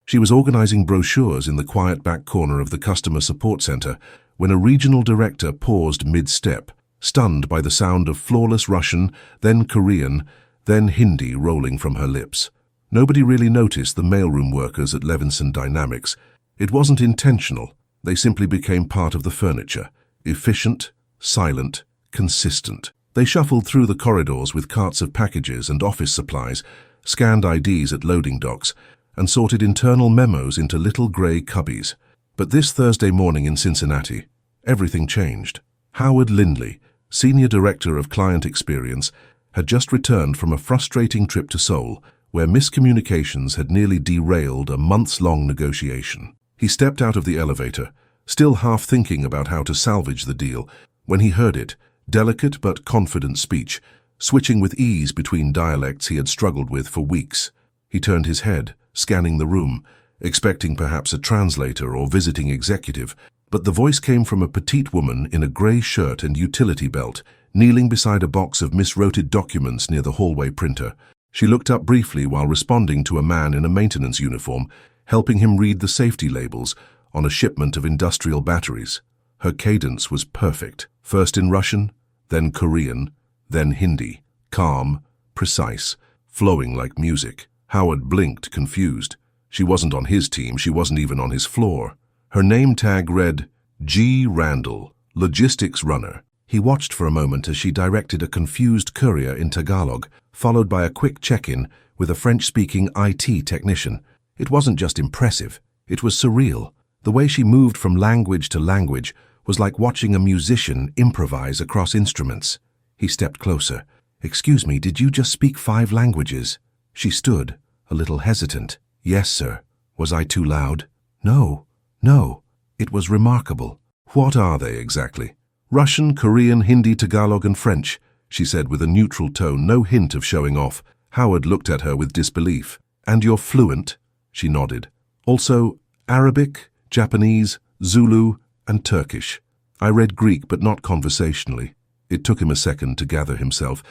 She was organizing brochures in the quiet back corner of the customer support center when a regional director paused mid-step, stunned by the sound of flawless Russian, then Korean, then Hindi rolling from her lips. Nobody really noticed the mailroom workers at Levinson Dynamics. It wasn't intentional. They simply became part of the furniture. Efficient, silent, consistent. They shuffled through the corridors with carts of packages and office supplies, scanned IDs at loading docks, and sorted internal memos into little grey cubbies. But this Thursday morning in Cincinnati, everything changed. Howard Lindley, Senior Director of Client Experience, had just returned from a frustrating trip to Seoul, where miscommunications had nearly derailed a months-long negotiation. He stepped out of the elevator, still half thinking about how to salvage the deal, when he heard it, delicate but confident speech, switching with ease between dialects he had struggled with for weeks. He turned his head, scanning the room, expecting perhaps a translator or visiting executive, but the voice came from a petite woman in a grey shirt and utility belt, kneeling beside a box of miswrote documents near the hallway printer. She looked up briefly while responding to a man in a maintenance uniform, helping him read the safety labels on a shipment of industrial batteries. Her cadence was perfect, first in Russian, then Korean, then Hindi, calm, precise, flowing like music. Howard blinked, confused. She wasn't on his team, she wasn't even on his floor. Her name tag read, G. Randall, Logistics Runner. He watched for a moment as she directed a confused courier in Tagalog, followed by a quick check-in with a French-speaking IT technician. It wasn't just impressive, it was surreal. The way she moved from language to language was like watching a musician improvise across instruments. He stepped closer. "Excuse me, did you just speak 5 languages?" She stood, a little hesitant. "Yes, sir." "Was I too loud?" "No, no." It was remarkable. "What are they exactly?" "Russian, Korean, Hindi, Tagalog, and French," she said with a neutral tone, no hint of showing off. Howard looked at her with disbelief. "And you're fluent?" She nodded. "Also Arabic, Japanese, Zulu, and Turkish." "I read Greek, but not conversationally." It took him a second to gather himself.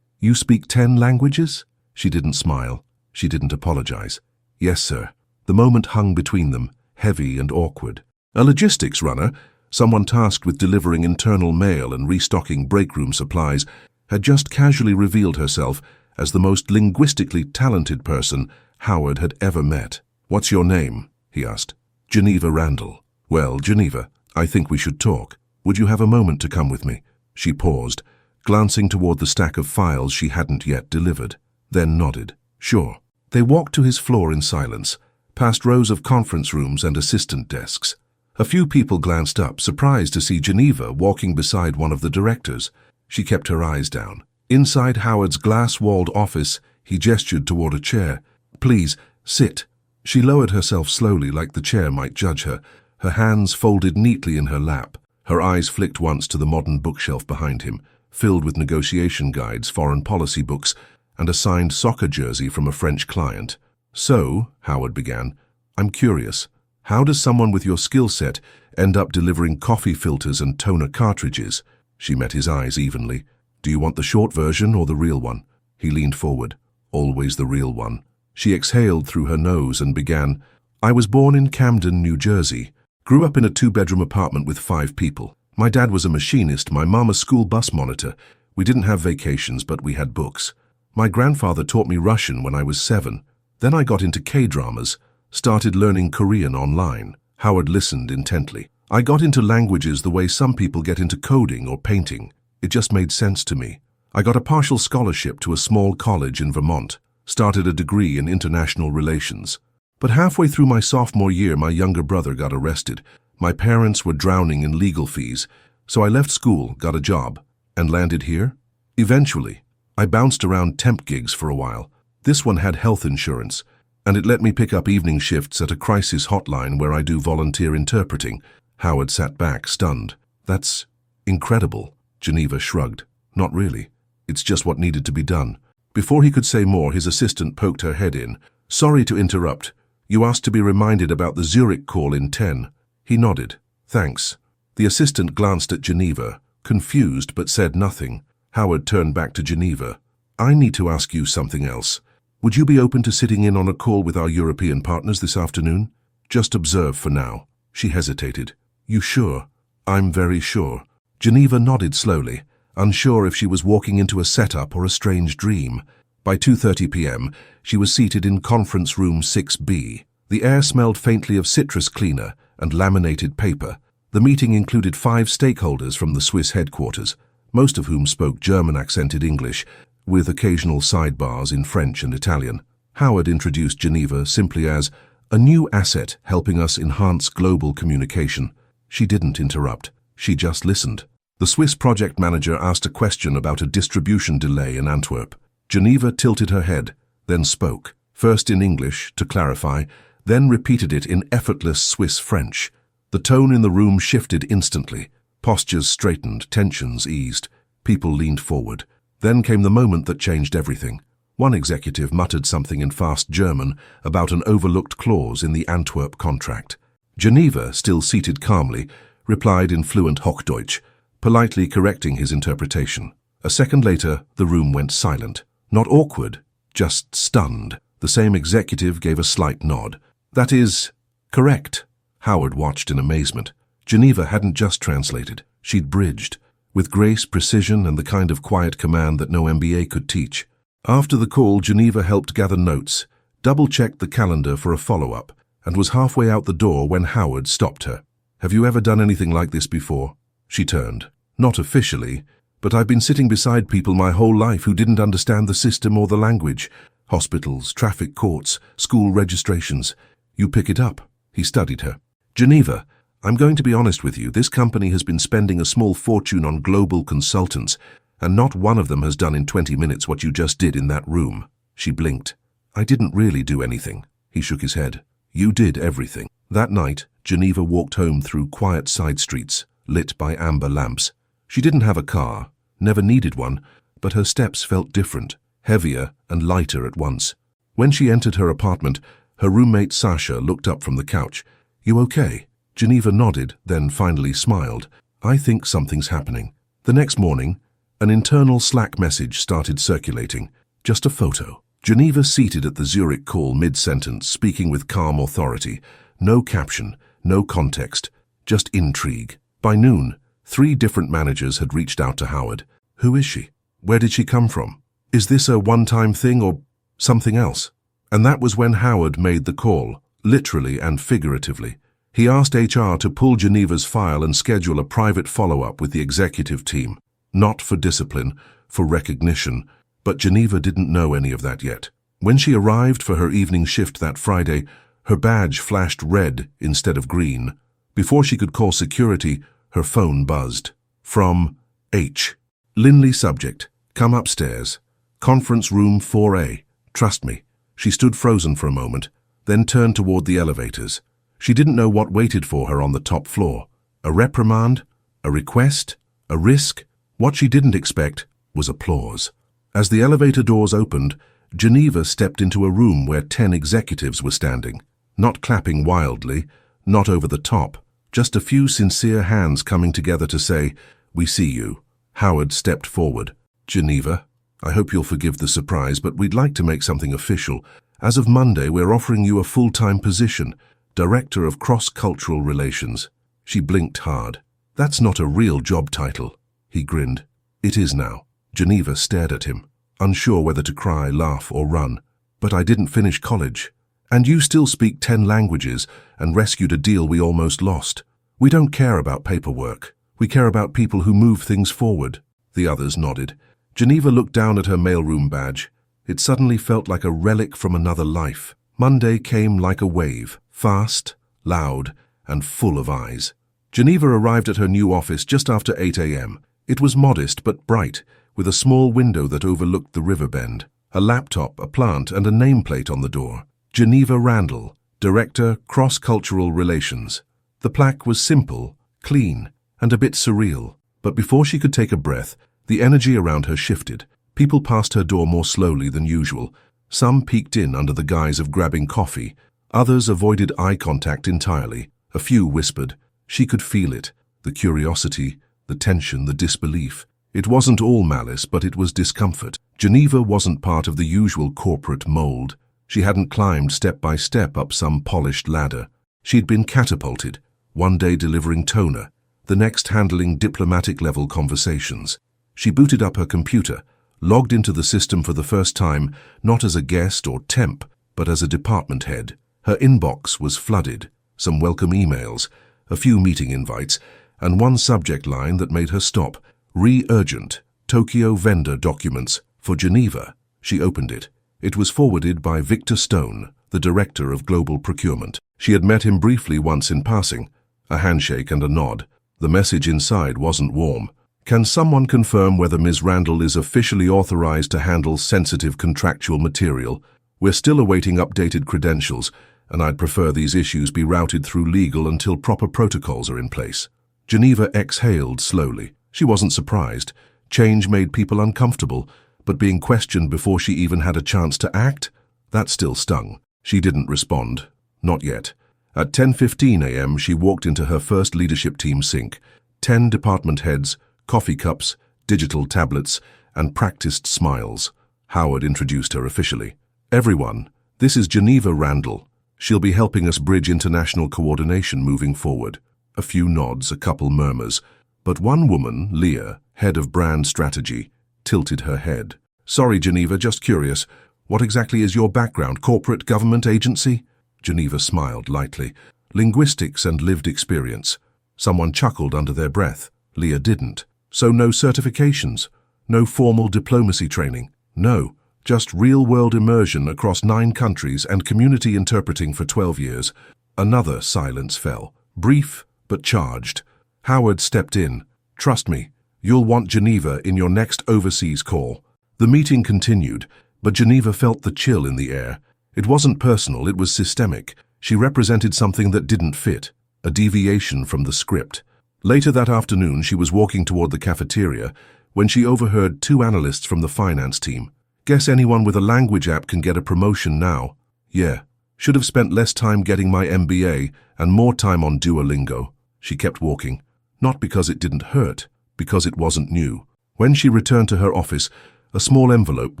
You speak 10 languages?" She didn't smile. She didn't apologize. "Yes, sir." The moment hung between them, heavy and awkward. A logistics runner, someone tasked with delivering internal mail and restocking breakroom supplies, had just casually revealed herself as the most linguistically talented person Howard had ever met. "What's your name?" he asked. "Geneva Randall." "Well, Geneva, I think we should talk. Would you have a moment to come with me?" She paused, glancing toward the stack of files she hadn't yet delivered, then nodded. "Sure." They walked to his floor in silence, past rows of conference rooms and assistant desks. A few people glanced up, surprised to see Geneva walking beside one of the directors. She kept her eyes down. Inside Howard's glass-walled office, he gestured toward a chair. "Please, sit." She lowered herself slowly like the chair might judge her, her hands folded neatly in her lap. Her eyes flicked once to the modern bookshelf behind him, filled with negotiation guides, foreign policy books, and a signed soccer jersey from a French client. "So," Howard began, "I'm curious. How does someone with your skill set end up delivering coffee filters and toner cartridges?" She met his eyes evenly. "Do you want the short version or the real one?" He leaned forward. "Always the real one." She exhaled through her nose and began, "I was born in Camden, New Jersey. Grew up in a 2-bedroom apartment with 5 people. My dad was a machinist, my mom a school bus monitor. We didn't have vacations, but we had books. My grandfather taught me Russian when I was 7. Then I got into K-dramas, started learning Korean online." Howard listened intently. "I got into languages the way some people get into coding or painting. It just made sense to me. I got a partial scholarship to a small college in Vermont, started a degree in international relations. But halfway through my sophomore year, my younger brother got arrested. My parents were drowning in legal fees, so I left school, got a job, and landed here. Eventually, I bounced around temp gigs for a while. This one had health insurance, and it let me pick up evening shifts at a crisis hotline where I do volunteer interpreting." Howard sat back, stunned. "That's incredible." Geneva shrugged. "Not really. It's just what needed to be done." Before he could say more, his assistant poked her head in. "Sorry to interrupt. You asked to be reminded about the Zurich call in 10. He nodded. "Thanks." The assistant glanced at Geneva, confused but said nothing. Howard turned back to Geneva. "I need to ask you something else. Would you be open to sitting in on a call with our European partners this afternoon? Just observe for now. She hesitated. You sure? I'm very sure. Geneva nodded slowly, unsure if she was walking into a setup or a strange dream. By 2:30 p.m., she was seated in conference room 6B. The air smelled faintly of citrus cleaner and laminated paper. The meeting included 5 stakeholders from the Swiss headquarters, most of whom spoke German-accented English, with occasional sidebars in French and Italian. Howard introduced Geneva simply as a new asset helping us enhance global communication. She didn't interrupt. She just listened. The Swiss project manager asked a question about a distribution delay in Antwerp. Geneva tilted her head, then spoke, first in English to clarify, then repeated it in effortless Swiss French. The tone in the room shifted instantly. Postures straightened, tensions eased. People leaned forward. Then came the moment that changed everything. One executive muttered something in fast German about an overlooked clause in the Antwerp contract. Geneva, still seated calmly, replied in fluent Hochdeutsch, politely correcting his interpretation. A second later, the room went silent. Not awkward, just stunned. The same executive gave a slight nod. That is, correct. Howard watched in amazement. Geneva hadn't just translated. She'd bridged, with grace, precision, and the kind of quiet command that no MBA could teach. After the call, Geneva helped gather notes, double-checked the calendar for a follow-up, and was halfway out the door when Howard stopped her. Have you ever done anything like this before? She turned. Not officially, but I've been sitting beside people my whole life who didn't understand the system or the language. Hospitals, traffic courts, school registrations. You pick it up. He studied her. Geneva, I'm going to be honest with you. This company has been spending a small fortune on global consultants, and not one of them has done in 20 minutes what you just did in that room. She blinked. I didn't really do anything. He shook his head. You did everything. That night, Geneva walked home through quiet side streets, lit by amber lamps. She didn't have a car, never needed one, but her steps felt different, heavier and lighter at once. When she entered her apartment, her roommate Sasha looked up from the couch. You okay? Geneva nodded, then finally smiled. I think something's happening. The next morning, an internal Slack message started circulating. Just a photo. Geneva seated at the Zurich call mid-sentence, speaking with calm authority. No caption, no context, just intrigue. By noon, 3 different managers had reached out to Howard. Who is she? Where did she come from? Is this a one-time thing or something else? And that was when Howard made the call, literally and figuratively. He asked HR to pull Geneva's file and schedule a private follow-up with the executive team. Not for discipline, for recognition, but Geneva didn't know any of that yet. When she arrived for her evening shift that Friday, her badge flashed red instead of green. Before she could call security, her phone buzzed. From H. Linley subject. Come upstairs. Conference room 4A. Trust me. She stood frozen for a moment, then turned toward the elevators. She didn't know what waited for her on the top floor. A reprimand? A request? A risk? What she didn't expect was applause. As the elevator doors opened, Geneva stepped into a room where 10 executives were standing. Not clapping wildly, not over the top, just a few sincere hands coming together to say, "We see you." Howard stepped forward. Geneva, I hope you'll forgive the surprise, but we'd like to make something official. As of Monday, we're offering you a full-time position, Director of Cross-Cultural Relations. She blinked hard. That's not a real job title. He grinned. It is now. Geneva stared at him, unsure whether to cry, laugh, or run. But I didn't finish college. And you still speak 10 languages and rescued a deal we almost lost. We don't care about paperwork. We care about people who move things forward. The others nodded. Geneva looked down at her mailroom badge. It suddenly felt like a relic from another life. Monday came like a wave, fast, loud, and full of eyes. Geneva arrived at her new office just after 8 a.m. It was modest but bright, with a small window that overlooked the river bend, a laptop, a plant, and a nameplate on the door. Geneva Randall, Director, Cross-Cultural Relations. The plaque was simple, clean, and a bit surreal. But before she could take a breath, the energy around her shifted. People passed her door more slowly than usual. Some peeked in under the guise of grabbing coffee. Others avoided eye contact entirely. A few whispered. She could feel it. The curiosity, the tension, the disbelief. It wasn't all malice, but it was discomfort. Geneva wasn't part of the usual corporate mold. She hadn't climbed step by step up some polished ladder. She'd been catapulted, one day delivering toner, the next handling diplomatic-level conversations. She booted up her computer, logged into the system for the first time, not as a guest or temp, but as a department head. Her inbox was flooded, some welcome emails, a few meeting invites, and one subject line that made her stop. Urgent, Tokyo vendor documents, for Geneva. She opened it. It was forwarded by Victor Stone, the director of global procurement. She had met him briefly once in passing, a handshake and a nod. The message inside wasn't warm. Can someone confirm whether Ms. Randall is officially authorized to handle sensitive contractual material? We're still awaiting updated credentials, and I'd prefer these issues be routed through legal until proper protocols are in place. Geneva exhaled slowly. She wasn't surprised. Change made people uncomfortable, but being questioned before she even had a chance to act? That still stung. She didn't respond. Not yet. At 10:15 a.m. she walked into her first leadership team sync. 10 department heads, coffee cups, digital tablets, and practiced smiles. Howard introduced her officially. Everyone, this is Geneva Randall. She'll be helping us bridge international coordination moving forward. A few nods, a couple murmurs, but one woman, Leah, head of brand strategy, tilted her head. Sorry, Geneva, just curious. What exactly is your background? Corporate, government, agency? Geneva smiled lightly. Linguistics and lived experience. Someone chuckled under their breath. Leah didn't. So no certifications? No formal diplomacy training? No, just real-world immersion across 9 countries and community interpreting for 12 years. Another silence fell, brief but charged. Howard stepped in. Trust me, you'll want Geneva in your next overseas call. The meeting continued, but Geneva felt the chill in the air. It wasn't personal, it was systemic. She represented something that didn't fit, a deviation from the script. Later that afternoon, she was walking toward the cafeteria when she overheard 2 analysts from the finance team. Guess anyone with a language app can get a promotion now. Yeah, should have spent less time getting my MBA and more time on Duolingo. She kept walking, not because it didn't hurt, because it wasn't new. When she returned to her office, a small envelope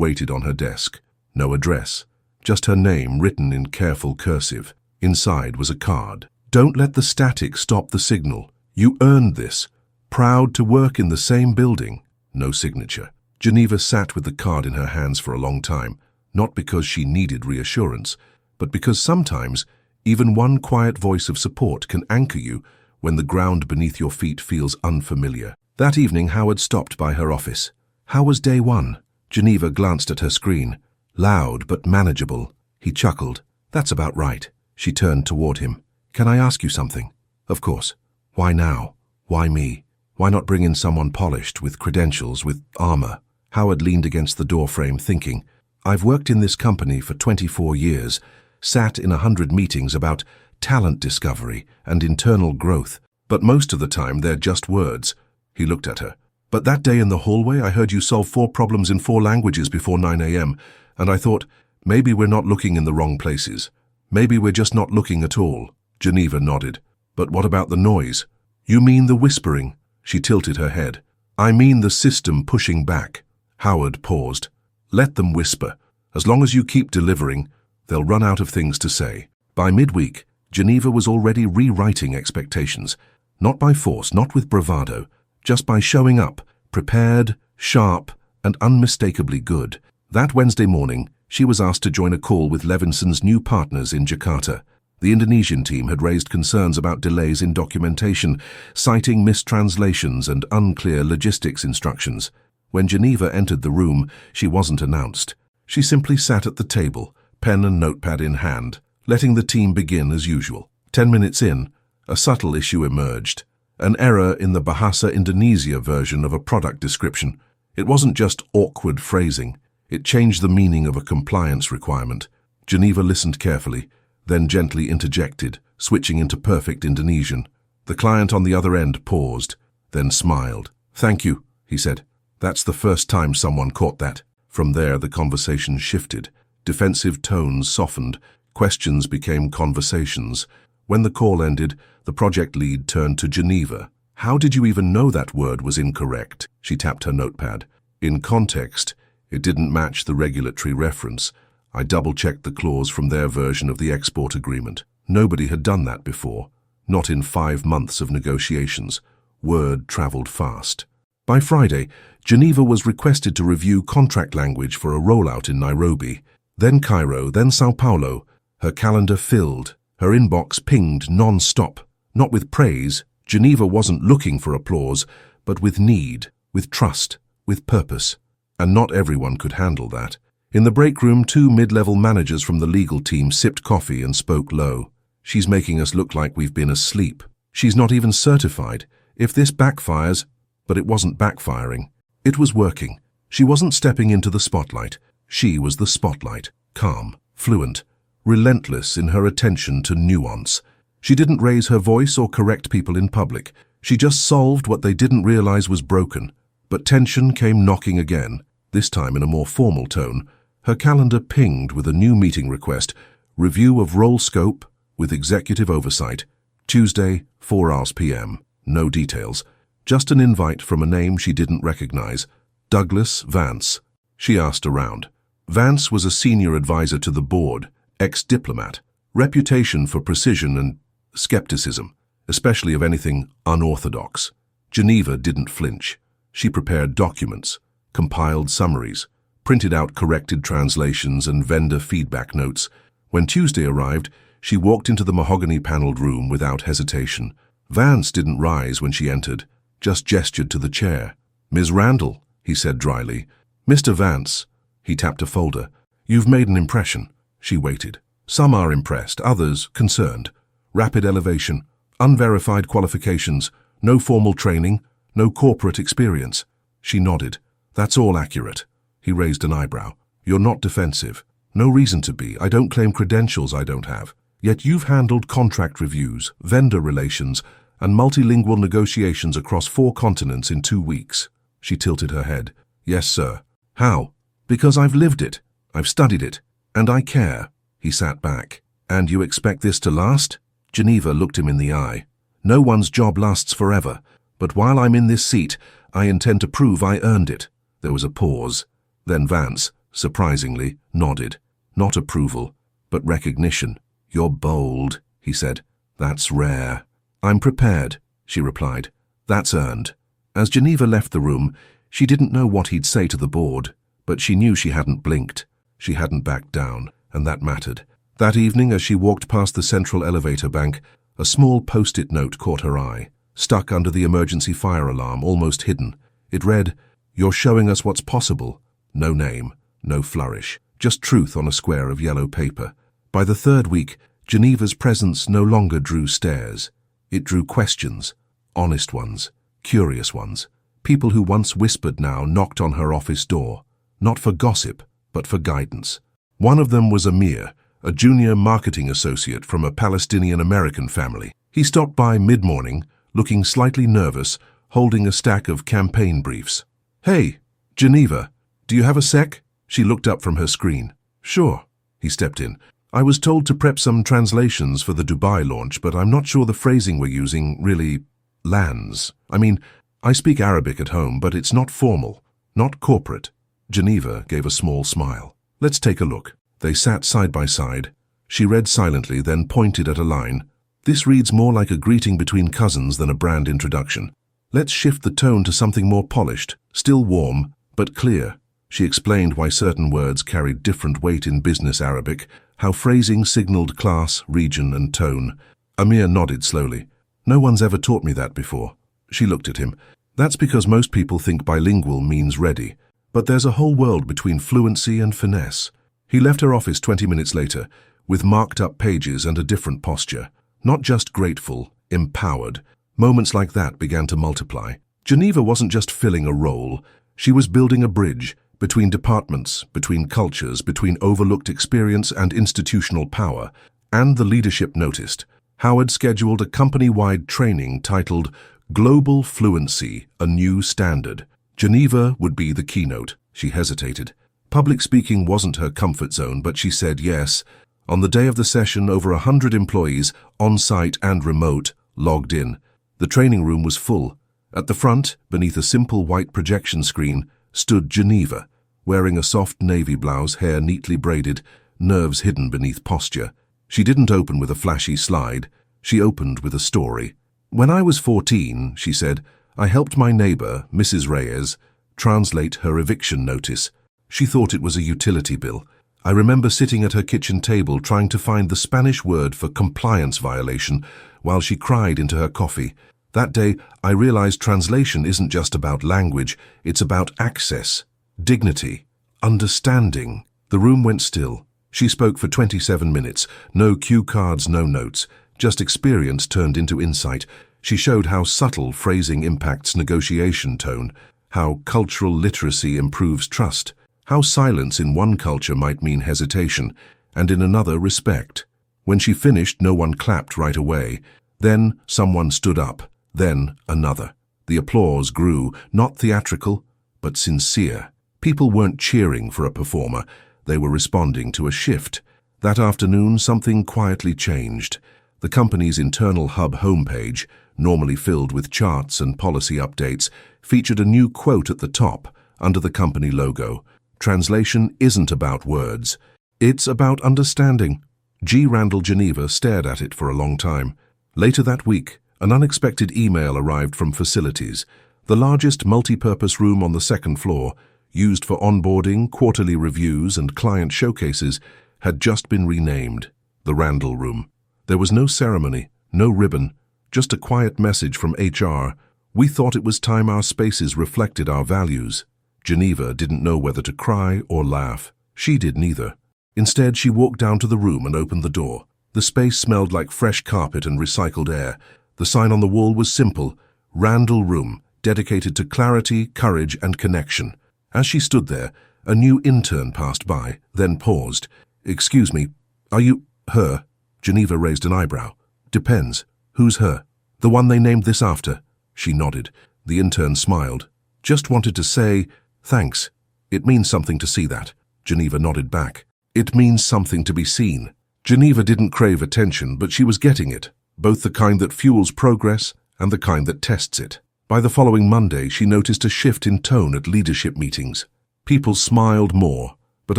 waited on her desk. No address, just her name written in careful cursive. Inside was a card. Don't let the static stop the signal. You earned this. Proud to work in the same building. No signature. Geneva sat with the card in her hands for a long time, not because she needed reassurance, but because sometimes even one quiet voice of support can anchor you when the ground beneath your feet feels unfamiliar. That evening, Howard stopped by her office. How was day 1? Geneva glanced at her screen. Loud but manageable. He chuckled. That's about right. She turned toward him. Can I ask you something? Of course. Why now? Why me? Why not bring in someone polished, with credentials, with armor? Howard leaned against the doorframe, thinking. I've worked in this company for 24 years, sat in 100 meetings about talent discovery and internal growth, but most of the time they're just words. He looked at her. But that day in the hallway, I heard you solve 4 problems in 4 languages before 9 a.m., and I thought, maybe we're not looking in the wrong places. Maybe we're just not looking at all. Geneva nodded. But what about the noise? You mean the whispering? She tilted her head. I mean the system pushing back. Howard paused. Let them whisper. As long as you keep delivering, they'll run out of things to say. By midweek, Geneva was already rewriting expectations. Not by force, not with bravado, just by showing up, prepared, sharp, and unmistakably good. That Wednesday morning, she was asked to join a call with Levinson's new partners in Jakarta. The Indonesian team had raised concerns about delays in documentation, citing mistranslations and unclear logistics instructions. When Geneva entered the room, she wasn't announced. She simply sat at the table, pen and notepad in hand, letting the team begin as usual. 10 minutes in, a subtle issue emerged. An error in the Bahasa Indonesia version of a product description. It wasn't just awkward phrasing. It changed the meaning of a compliance requirement. Geneva listened carefully, then gently interjected, switching into perfect Indonesian. The client on the other end paused, then smiled. Thank you, he said. That's the first time someone caught that. From there, the conversation shifted. Defensive tones softened. Questions became conversations. When the call ended, the project lead turned to Geneva. How did you even know that word was incorrect? She tapped her notepad. In context, It didn't match the regulatory reference. I double-checked the clause from their version of the export agreement. Nobody had done that before. Not in 5 months of negotiations. Word traveled fast. By Friday, Geneva was requested to review contract language for a rollout in Nairobi. Then Cairo, then Sao Paulo. Her calendar filled. Her inbox pinged non-stop. Not with praise. Geneva wasn't looking for applause, but with need, with trust, with purpose. And not everyone could handle that. In the break room, 2 mid-level managers from the legal team sipped coffee and spoke low. She's making us look like we've been asleep. She's not even certified. If this backfires... But it wasn't backfiring. It was working. She wasn't stepping into the spotlight. She was the spotlight. Calm, fluent, relentless in her attention to nuance. She didn't raise her voice or correct people in public. She just solved what they didn't realize was broken. But tension came knocking again, this time in a more formal tone. Her calendar pinged with a new meeting request. Review of role scope with executive oversight. Tuesday, 4 hours p.m. No details. Just an invite from a name she didn't recognize. Douglas Vance. She asked around. Vance was a senior advisor to the board, ex-diplomat. Reputation for precision and skepticism, especially of anything unorthodox. Geneva didn't flinch. She prepared documents, compiled summaries, printed out corrected translations and vendor feedback notes. When Tuesday arrived, she walked into the mahogany-paneled room without hesitation. Vance didn't rise when she entered, just gestured to the chair. "Ms. Randall," he said dryly. "Mr. Vance." He tapped a folder. "You've made an impression." She waited. Some are impressed, others concerned. Rapid elevation, unverified qualifications, no formal training, no corporate experience. She nodded. "That's all accurate." He raised an eyebrow. "You're not defensive. No reason to be. I don't claim credentials I don't have. Yet you've handled contract reviews, vendor relations, and multilingual negotiations across 4 continents in 2 weeks. She tilted her head. "Yes, sir." "How?" "Because I've lived it. I've studied it. And I care." He sat back. "And you expect this to last?" Geneva looked him in the eye. "No one's job lasts forever. But while I'm in this seat, I intend to prove I earned it." There was a pause. Then Vance, surprisingly, nodded. Not approval, but recognition. "You're bold," he said. "That's rare." "I'm prepared," she replied. "That's earned." As Geneva left the room, she didn't know what he'd say to the board, but she knew she hadn't blinked. She hadn't backed down, and that mattered. That evening, as she walked past the central elevator bank, a small post-it note caught her eye, stuck under the emergency fire alarm, almost hidden. It read, "You're showing us what's possible." No name, no flourish, just truth on a square of yellow paper. By the 3rd week, Geneva's presence no longer drew stares. It drew questions, honest ones, curious ones. People who once whispered now knocked on her office door, not for gossip, but for guidance. One of them was Amir, a junior marketing associate from a Palestinian-American family. He stopped by mid-morning, looking slightly nervous, holding a stack of campaign briefs. "Hey, Geneva, do you have a sec?" She looked up from her screen. "Sure." He stepped in. "I was told to prep some translations for the Dubai launch, but I'm not sure the phrasing we're using really lands. I mean, I speak Arabic at home, but it's not formal, not corporate." Geneva gave a small smile. "Let's take a look." They sat side by side. She read silently, then pointed at a line. "This reads more like a greeting between cousins than a brand introduction. Let's shift the tone to something more polished, still warm, but clear." She explained why certain words carried different weight in business Arabic, how phrasing signaled class, region, and tone. Amir nodded slowly. "No one's ever taught me that before." She looked at him. "That's because most people think bilingual means ready. But there's a whole world between fluency and finesse." He left her office 20 minutes later, with marked-up pages and a different posture. Not just grateful, empowered. Moments like that began to multiply. Geneva wasn't just filling a role. She was building a bridge between departments, between cultures, between overlooked experience and institutional power. And the leadership noticed. Howard scheduled a company-wide training titled Global Fluency, a New Standard. Geneva would be the keynote. She hesitated. Public speaking wasn't her comfort zone, but she said yes. On the day of the session, over 100 employees, on-site and remote, logged in. The training room was full. At the front, beneath a simple white projection screen, stood Geneva, wearing a soft navy blouse, hair neatly braided, nerves hidden beneath posture. She didn't open with a flashy slide. She opened with a story. "When I was 14, she said, I helped my neighbor, Mrs. Reyes, translate her eviction notice. She thought it was a utility bill. I remember sitting at her kitchen table trying to find the Spanish word for compliance violation while she cried into her coffee. That day, I realized translation isn't just about language, it's about access, dignity, understanding." The room went still. She spoke for 27 minutes. No cue cards, no notes. Just experience turned into insight. She showed how subtle phrasing impacts negotiation tone, how cultural literacy improves trust, how silence in one culture might mean hesitation, and in another, respect. When she finished, no one clapped right away. Then someone stood up. Then another. The applause grew, not theatrical, but sincere. People weren't cheering for a performer. They were responding to a shift. That afternoon, something quietly changed. The company's internal hub homepage, normally filled with charts and policy updates, featured a new quote at the top, under the company logo. "Translation isn't about words. It's about understanding." G. Randall Geneva stared at it for a long time. Later that week, an unexpected email arrived from facilities. The largest multi-purpose room on the second floor, used for onboarding, quarterly reviews, and client showcases, had just been renamed the Randall Room. There was no ceremony, no ribbon, just a quiet message from HR. "We thought it was time our spaces reflected our values." Geneva didn't know whether to cry or laugh. She did neither. Instead, she walked down to the room and opened the door. The space smelled like fresh carpet and recycled air. The sign on the wall was simple: Randall Room, dedicated to clarity, courage, and connection. As she stood there, a new intern passed by, then paused. "Excuse me, are you her?" Geneva raised an eyebrow. "Depends. Who's her?" "The one they named this after." She nodded. The intern smiled. "Just wanted to say thanks. It means something to see that." Geneva nodded back. "It means something to be seen." Geneva didn't crave attention, but she was getting it, both the kind that fuels progress and the kind that tests it. By the following Monday, she noticed a shift in tone at leadership meetings. People smiled more, but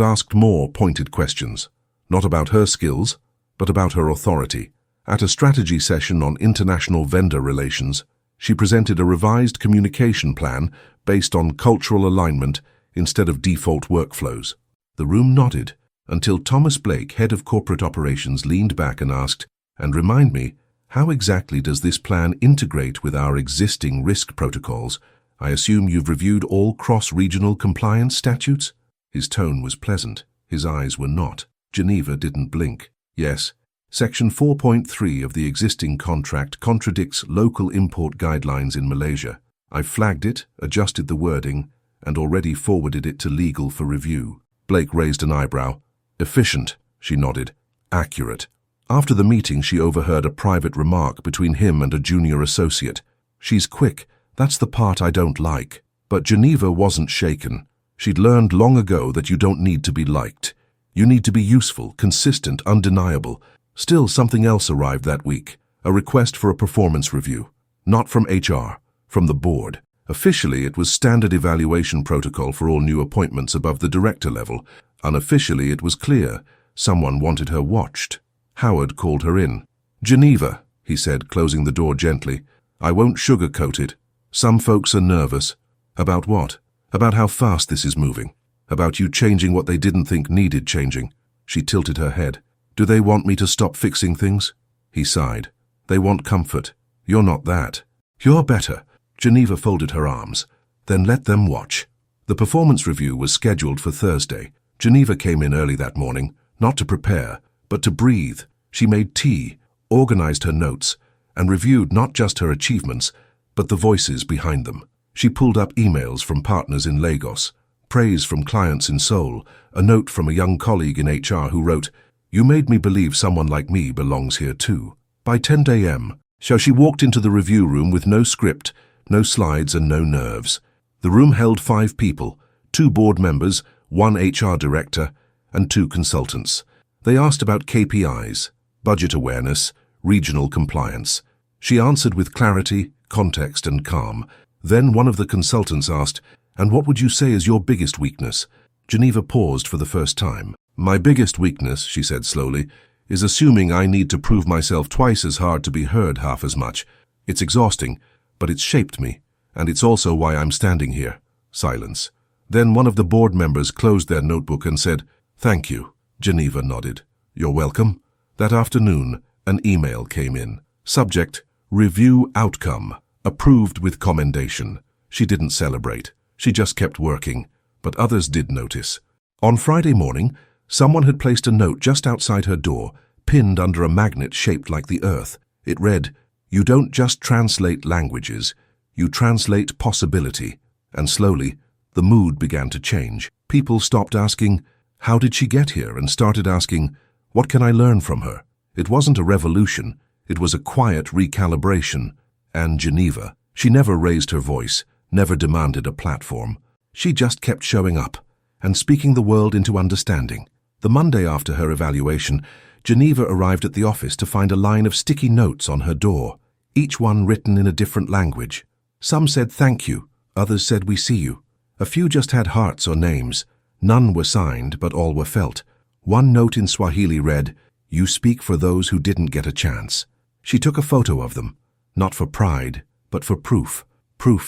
asked more pointed questions. Not about her skills, but about her authority. At a strategy session on international vendor relations, she presented a revised communication plan based on cultural alignment instead of default workflows. The room nodded, until Thomas Blake, head of corporate operations, leaned back and asked, "And remind me, how exactly does this plan integrate with our existing risk protocols? I assume you've reviewed all cross-regional compliance statutes?" His tone was pleasant. His eyes were not. Geneva didn't blink. "Yes. Section 4.3 of the existing contract contradicts local import guidelines in Malaysia. I've flagged it, adjusted the wording, and already forwarded it to legal for review." Blake raised an eyebrow. "Efficient," she nodded. "Accurate." After the meeting, she overheard a private remark between him and a junior associate. "She's quick. That's the part I don't like." But Geneva wasn't shaken. She'd learned long ago that you don't need to be liked. You need to be useful, consistent, undeniable. Still, something else arrived that week. A request for a performance review. Not from HR, from the board. Officially, it was standard evaluation protocol for all new appointments above the director level. Unofficially, it was clear. Someone wanted her watched. Howard called her in. "Geneva," he said, closing the door gently. "I won't sugarcoat it. Some folks are nervous." "About what?" "About how fast this is moving. About you changing what they didn't think needed changing." She tilted her head. "Do they want me to stop fixing things?" He sighed. "They want comfort. You're not that. You're better." Geneva folded her arms. "Then let them watch." The performance review was scheduled for Thursday. Geneva came in early that morning, not to prepare, but to breathe. She made tea, organized her notes, and reviewed not just her achievements, but the voices behind them. She pulled up emails from partners in Lagos, praise from clients in Seoul, a note from a young colleague in HR who wrote, "You made me believe someone like me belongs here too." By 10 a.m., she walked into the review room with no script, no slides, and no nerves. The room held 5 people, 2 board members, 1 HR director, and 2 consultants. They asked about KPIs, budget awareness, regional compliance. She answered with clarity, context, and calm. Then one of the consultants asked, "And what would you say is your biggest weakness?" Geneva paused for the first time. My biggest weakness, she said slowly, is assuming I need to prove myself twice as hard to be heard half as much. It's exhausting, but it's shaped me, and it's also why I'm standing here. Silence. Then one of the board members closed their notebook and said, "Thank you." Geneva nodded. "You're welcome." That afternoon, an email came in. Subject, Review Outcome. Approved with commendation. She didn't celebrate. She just kept working. But others did notice. On Friday morning, someone had placed a note just outside her door, pinned under a magnet shaped like the earth. It read, "You don't just translate languages, you translate possibility." And slowly, the mood began to change. People stopped asking, "How did she get here?" and started asking, "What can I learn from her?" It wasn't a revolution, it was a quiet recalibration. And Geneva, she never raised her voice, never demanded a platform. She just kept showing up and speaking the world into understanding. The Monday after her evaluation, Geneva arrived at the office to find a line of sticky notes on her door, each one written in a different language. Some said thank you, others said we see you. A few just had hearts or names. None were signed, but all were felt. One note in Swahili read, "You speak for those who didn't get a chance." She took a photo of them, not for pride, but for proof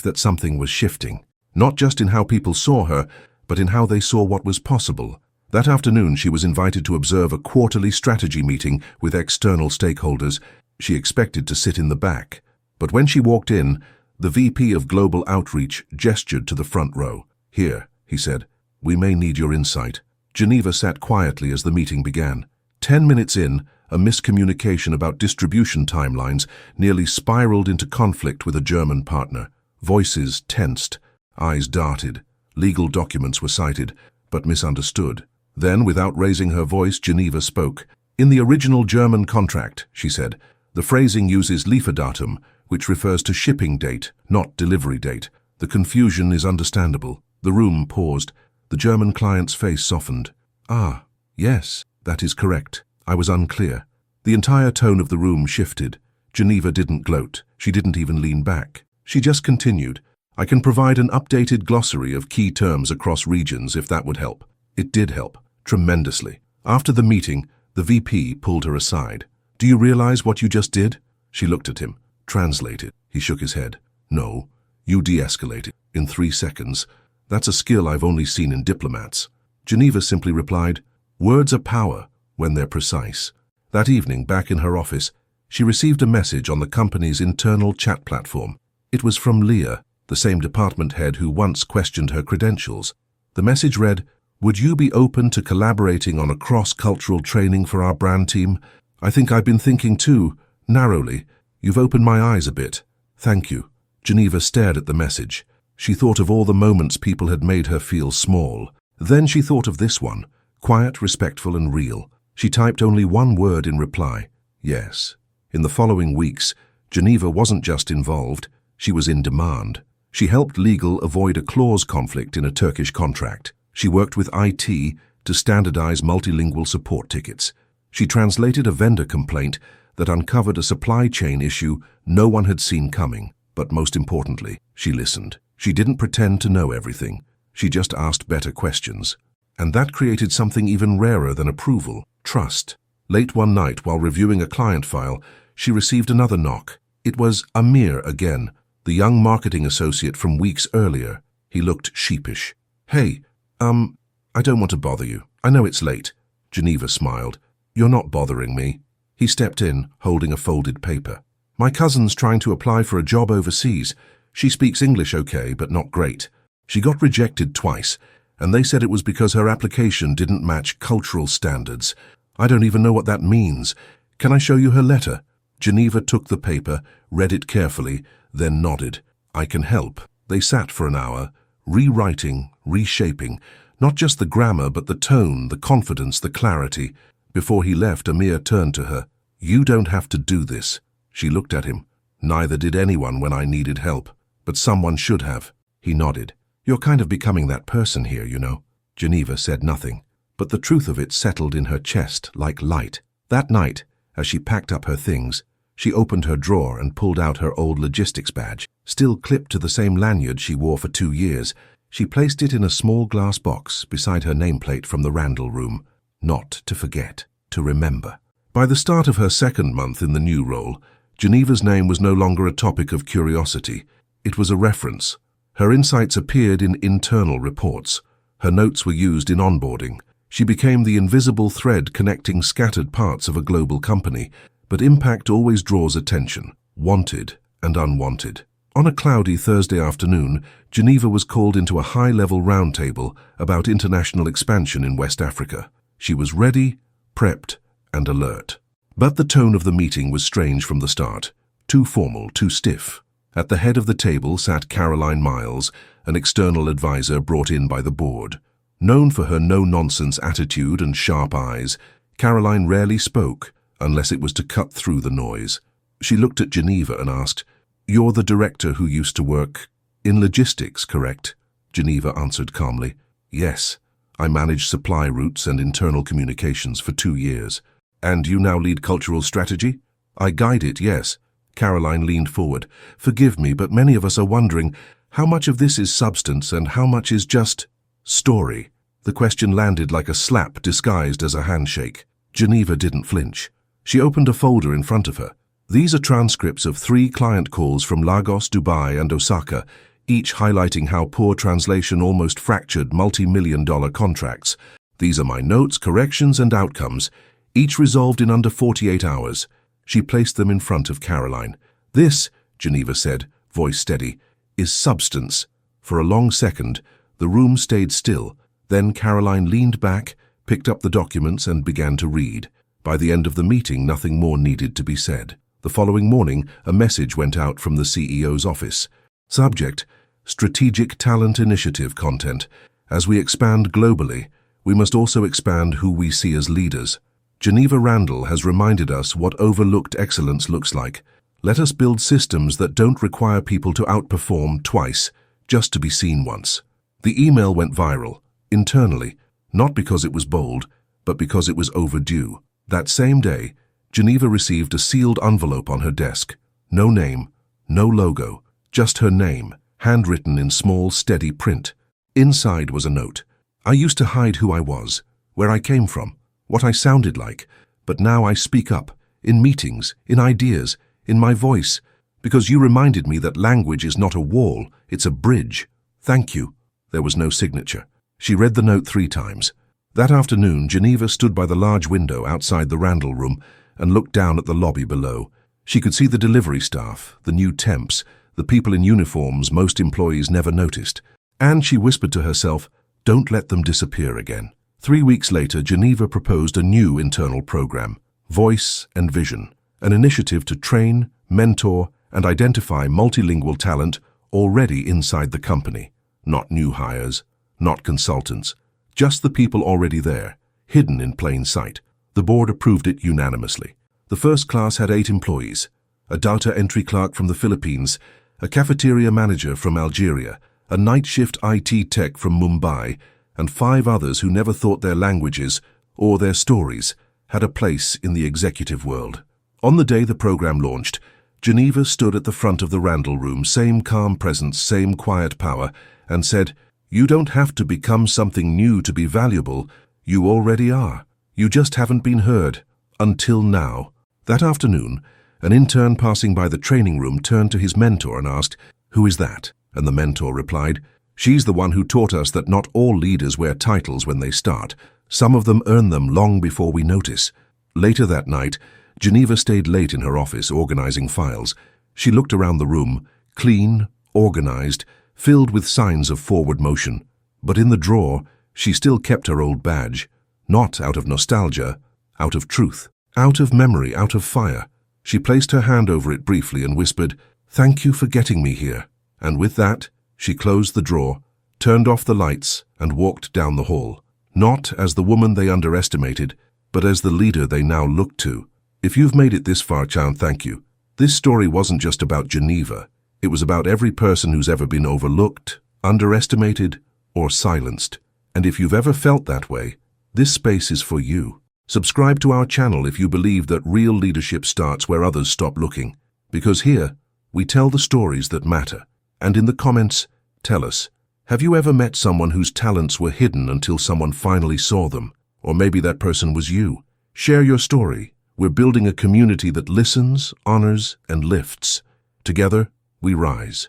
that something was shifting. Not just in how people saw her, but in how they saw what was possible. That afternoon, she was invited to observe a quarterly strategy meeting with external stakeholders. She expected to sit in the back. But when she walked in, the VP of Global Outreach gestured to the front row. "Here," he said, "we may need your insight." Geneva sat quietly as the meeting began. 10 minutes in, a miscommunication about distribution timelines nearly spiraled into conflict with a German partner. Voices tensed, eyes darted. Legal documents were cited, but misunderstood. Then, without raising her voice, Geneva spoke. "In the original German contract," she said, "the phrasing uses Lieferdatum, which refers to shipping date, not delivery date. The confusion is understandable." The room paused. The German client's face softened. "Ah, yes, that is correct. I was unclear." The entire tone of the room shifted. Geneva didn't gloat. She didn't even lean back. She just continued, "I can provide an updated glossary of key terms across regions if that would help." It did help, tremendously. After the meeting, the VP pulled her aside. "Do you realize what you just did?" She looked at him. "Translate it." He shook his head. "No, you de-escalate it in 3 seconds. That's a skill I've only seen in diplomats." Geneva simply replied, "Words are power when they're precise." That evening, back in her office, she received a message on the company's internal chat platform. It was from Leah, the same department head who once questioned her credentials. The message read, "Would you be open to collaborating on a cross-cultural training for our brand team? I think I've been thinking too, narrowly. You've opened my eyes a bit. Thank you." Geneva stared at the message. She thought of all the moments people had made her feel small. Then she thought of this one, quiet, respectful, and real. She typed only one word in reply, "Yes." In the following weeks, Geneva wasn't just involved, she was in demand. She helped legal avoid a clause conflict in a Turkish contract. She worked with IT to standardize multilingual support tickets. She translated a vendor complaint that uncovered a supply chain issue no one had seen coming. But most importantly, she listened. She didn't pretend to know everything. She just asked better questions. And that created something even rarer than approval, trust. Late one night, while reviewing a client file, she received another knock. It was Amir again, the young marketing associate from weeks earlier. He looked sheepish. "Hey, I don't want to bother you. I know it's late." Geneva smiled. "You're not bothering me." He stepped in, holding a folded paper. "My cousin's trying to apply for a job overseas. She speaks English okay, but not great. She got rejected twice, and they said it was because her application didn't match cultural standards. I don't even know what that means. Can I show you her letter?" Geneva took the paper, read it carefully, then nodded. "I can help." They sat for an hour, rewriting, reshaping, not just the grammar, but the tone, the confidence, the clarity. Before he left, Amir turned to her. "You don't have to do this." She looked at him. "Neither did anyone when I needed help. But someone should have." He nodded. "You're kind of becoming that person here, you know." Geneva said nothing, but the truth of it settled in her chest like light. That night, as she packed up her things, she opened her drawer and pulled out her old logistics badge, still clipped to the same lanyard she wore for 2 years. She placed it in a small glass box beside her nameplate from the Randall room. Not to forget, to remember. By the start of her second month in the new role, Geneva's name was no longer a topic of curiosity. It was a reference. Her insights appeared in internal reports. Her notes were used in onboarding. She became the invisible thread connecting scattered parts of a global company. But impact always draws attention, wanted and unwanted. On a cloudy Thursday afternoon, Geneva was called into a high-level roundtable about international expansion in West Africa. She was ready, prepped, and alert. But the tone of the meeting was strange from the start. Too formal, too stiff. At the head of the table sat Caroline Miles, an external advisor brought in by the board. Known for her no-nonsense attitude and sharp eyes, Caroline rarely spoke, unless it was to cut through the noise. She looked at Geneva and asked, "You're the director who used to work in logistics, correct?" Geneva answered calmly, "Yes, I managed supply routes and internal communications for 2 years. And you now lead cultural strategy?" "I guide it, yes." Caroline leaned forward. "Forgive me, but many of us are wondering how much of this is substance and how much is just story." The question landed like a slap disguised as a handshake. Geneva didn't flinch. She opened a folder in front of her. "These are transcripts of 3 client calls from Lagos, Dubai, and Osaka, each highlighting how poor translation almost fractured multi-million-dollar contracts. These are my notes, corrections, and outcomes, each resolved in under 48 hours. She placed them in front of Caroline. "This," Geneva said, voice steady, "is substance." For a long second, the room stayed still. Then Caroline leaned back, picked up the documents, and began to read. By the end of the meeting, nothing more needed to be said. The following morning, a message went out from the CEO's office. Subject: Strategic Talent Initiative content. As we expand globally, we must also expand who we see as leaders. Geneva Randall has reminded us what overlooked excellence looks like. Let us build systems that don't require people to outperform twice, just to be seen once. The email went viral, internally, not because it was bold, but because it was overdue. That same day, Geneva received a sealed envelope on her desk. No name, no logo, just her name, handwritten in small, steady print. Inside was a note. "I used to hide who I was, where I came from, what I sounded like, but now I speak up, in meetings, in ideas, in my voice, because you reminded me that language is not a wall, it's a bridge. Thank you." There was no signature. She read the note 3 times. That afternoon, Geneva stood by the large window outside the Randall room and looked down at the lobby below. She could see the delivery staff, the new temps, the people in uniforms most employees never noticed. And she whispered to herself, "Don't let them disappear again." 3 weeks later, Geneva proposed a new internal program, Voice and Vision, an initiative to train, mentor, and identify multilingual talent already inside the company. Not new hires, not consultants, just the people already there, hidden in plain sight. The board approved it unanimously. The first class had 8 employees, a data entry clerk from the Philippines, a cafeteria manager from Algeria, a night shift IT tech from Mumbai, and 5 others who never thought their languages or their stories had a place in the executive world. On the day the program launched, Geneva stood at the front of the Randall room, same calm presence, same quiet power, and said, "You don't have to become something new to be valuable. You already are. You just haven't been heard. Until now." That afternoon, an intern passing by the training room turned to his mentor and asked, "Who is that?" And the mentor replied, "She's the one who taught us that not all leaders wear titles when they start. Some of them earn them long before we notice." Later that night, Geneva stayed late in her office organizing files. She looked around the room, clean, organized, filled with signs of forward motion. But in the drawer, she still kept her old badge. Not out of nostalgia, out of truth, out of memory, out of fire. She placed her hand over it briefly and whispered, "Thank you for getting me here." And with that, she closed the drawer, turned off the lights, and walked down the hall. Not as the woman they underestimated, but as the leader they now looked to. If you've made it this far, Chan, thank you. This story wasn't just about Geneva. It was about every person who's ever been overlooked, underestimated, or silenced. And if you've ever felt that way, this space is for you. Subscribe to our channel if you believe that real leadership starts where others stop looking. Because here, we tell the stories that matter. And in the comments, tell us, Have you ever met someone whose talents were hidden until someone finally saw them? Or maybe that person was you. Share your story. We're building a community that listens, honors, and lifts. Together, we rise.